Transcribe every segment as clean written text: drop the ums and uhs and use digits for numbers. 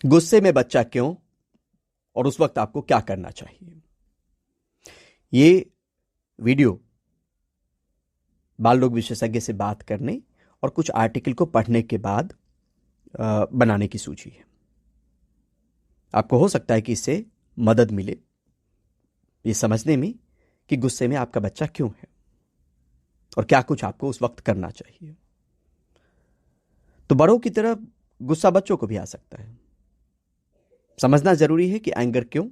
गुस्से में बच्चा क्यों और उस वक्त आपको क्या करना चाहिए। ये वीडियो बाल रोग विशेषज्ञ से बात करने और कुछ आर्टिकल को पढ़ने के बाद बनाने की सूची है। आपको हो सकता है कि इससे मदद मिले ये समझने में कि गुस्से में आपका बच्चा क्यों है और क्या कुछ आपको उस वक्त करना चाहिए। तो बड़ों की तरह गुस्सा बच्चों को भी आ सकता है। समझना जरूरी है कि एंगर क्यों,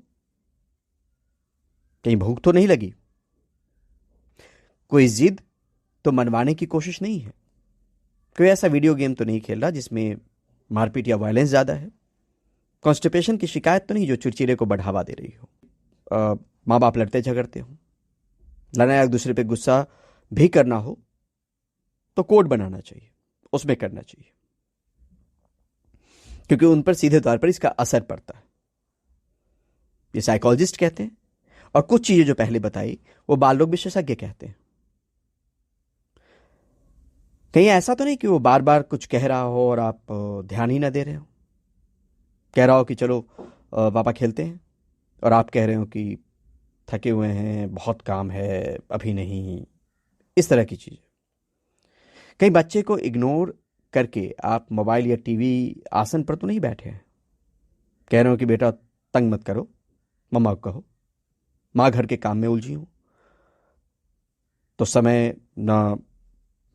कहीं भूख तो नहीं लगी, कोई जिद तो मनवाने की कोशिश नहीं है, कोई ऐसा वीडियो गेम तो नहीं खेल रहा जिसमें मारपीट या वायलेंस ज्यादा है, कॉन्स्टिपेशन की शिकायत तो नहीं जो चिड़चिड़े को बढ़ावा दे रही हो, माँ बाप लड़ते झगड़ते हो, लड़ना एक दूसरे पे गुस्सा भी करना हो तो कोड बनाना चाहिए, उसमें करना चाहिए, क्योंकि उन पर सीधे तौर पर इसका असर पड़ता है। ये साइकोलॉजिस्ट कहते हैं और कुछ चीजें जो पहले बताई वो बाल रोग विशेषज्ञ कहते हैं। कहीं ऐसा तो नहीं कि वो बार बार कुछ कह रहा हो और आप ध्यान ही ना दे रहे हो। कह रहा हो कि चलो पापा खेलते हैं और आप कह रहे हो कि थके हुए हैं, बहुत काम है, अभी नहीं, इस तरह की चीजें। कहीं बच्चे को इग्नोर करके आप मोबाइल या टीवी आसन पर तो नहीं बैठे हैं। कह रहे हो कि बेटा तंग मत करो, मम्मा को कहो, माँ घर के काम में उलझी हूं, तो समय ना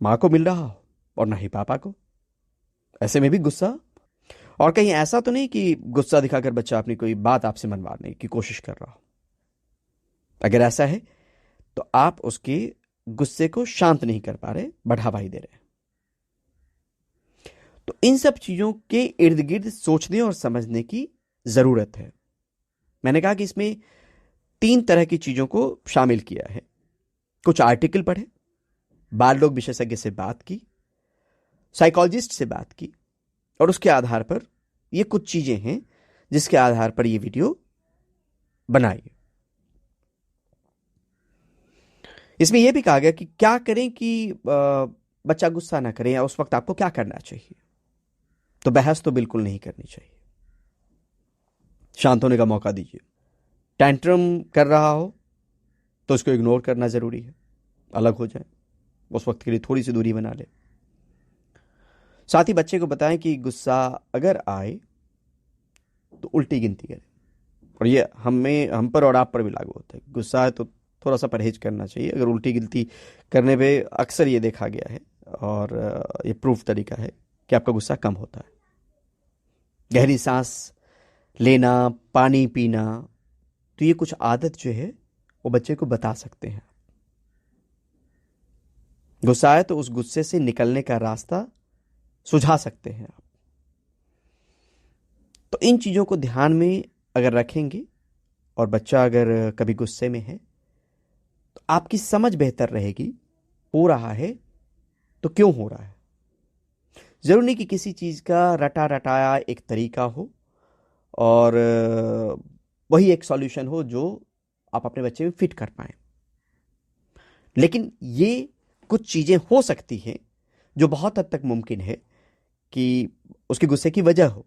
माँ को मिल रहा हो और ना ही पापा को, ऐसे में भी गुस्सा। और कहीं ऐसा तो नहीं कि गुस्सा दिखाकर बच्चा अपनी कोई बात आपसे मनवाने की कोशिश कर रहा हो। अगर ऐसा है तो आप उसके गुस्से को शांत नहीं कर पा रहे, बढ़ावा ही दे रहे हैं। तो इन सब चीजों के इर्द गिर्द सोचने और समझने की जरूरत है। मैंने कहा कि इसमें 3 तरह की चीजों को शामिल किया है। कुछ आर्टिकल पढ़े, बाल रोग विशेषज्ञ से बात की, साइकोलॉजिस्ट से बात की, और उसके आधार पर ये कुछ चीजें हैं जिसके आधार पर ये वीडियो बनाई। इसमें यह भी कहा गया कि क्या करें कि बच्चा गुस्सा ना करे या उस वक्त आपको क्या करना चाहिए। तो बहस तो बिल्कुल नहीं करनी चाहिए, शांत होने का मौका दीजिए। टैंट्रम कर रहा हो तो उसको इग्नोर करना जरूरी है, अलग हो जाए, उस वक्त के लिए थोड़ी सी दूरी बना ले। साथ ही बच्चे को बताएं कि गुस्सा अगर आए तो उल्टी गिनती करें, और ये हम पर और आप पर भी लागू होता है। गुस्सा है तो थोड़ा सा परहेज करना चाहिए। अगर उल्टी गिनती करने पे अक्सर ये देखा गया है और ये प्रूफ तरीका है कि आपका गुस्सा कम होता है। गहरी सांस लेना, पानी पीना, तो ये कुछ आदत जो है वो बच्चे को बता सकते हैं। गुस्सा है तो उस गुस्से से निकलने का रास्ता सुझा सकते हैं आप। तो इन चीजों को ध्यान में अगर रखेंगे और बच्चा अगर कभी गुस्से में है तो आपकी समझ बेहतर रहेगी, हो रहा है तो क्यों हो रहा है। जरूर नहीं कि किसी चीज का रटा रटाया एक तरीका हो और वही एक सॉल्यूशन हो जो आप अपने बच्चे में फिट कर पाए, लेकिन ये कुछ चीजें हो सकती हैं जो बहुत हद तक मुमकिन है कि उसके गुस्से की वजह हो।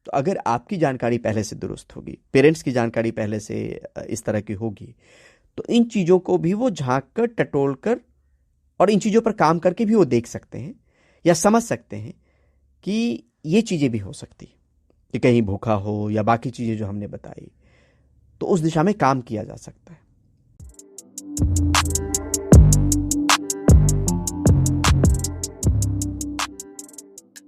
तो अगर आपकी जानकारी पहले से दुरुस्त होगी, पेरेंट्स की जानकारी पहले से इस तरह की होगी, तो इन चीजों को भी वो झांक कर, टटोल कर और इन चीजों पर काम करके भी वो देख सकते हैं या समझ सकते हैं कि ये चीजें भी हो सकती है कि कहीं भूखा हो या बाकी चीजें जो हमने बताई, तो उस दिशा में काम किया जा सकता है।